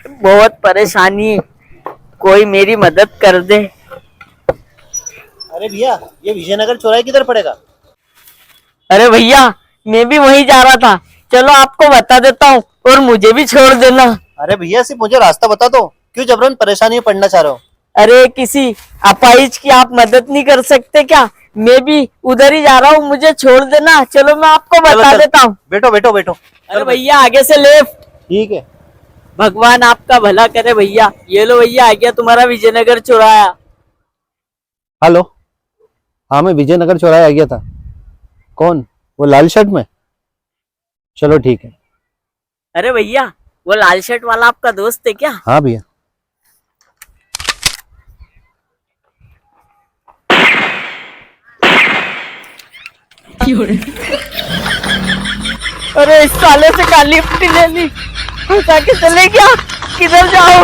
बहुत परेशानी है, कोई मेरी मदद कर दे। अरे भैया, ये विजयनगर चौराहे किधर पड़ेगा? अरे भैया, मैं भी वहीं जा रहा था, चलो आपको बता देता हूँ और मुझे भी छोड़ देना। अरे भैया, सिर्फ मुझे रास्ता बता दो, क्यों जबरन परेशानी में पड़ना चाह रहे हो? अरे किसी अपाहिज की आप मदद नहीं कर सकते क्या? मैं भी उधर ही जा रहा हूँ, मुझे छोड़ देना। चलो मैं आपको बता देता हूँ। बैठो बैठो बैठो। अरे भैया, आगे से लेफ्ट। ठीक है। भगवान आपका भला करे भैया। ये लो भैया, आ गया तुम्हारा विजयनगर चौराहा। हेलो। हाँ, मैं विजयनगर चौराहे आ गया था। कौन? वो लाल शर्ट में? चलो ठीक है। अरे भैया, वो लाल शर्ट वाला आपका दोस्त है क्या? हाँ भैया। अरे इस साले से काली लिफ्ट ले ली, उठा के चले गया। किधर जाओ?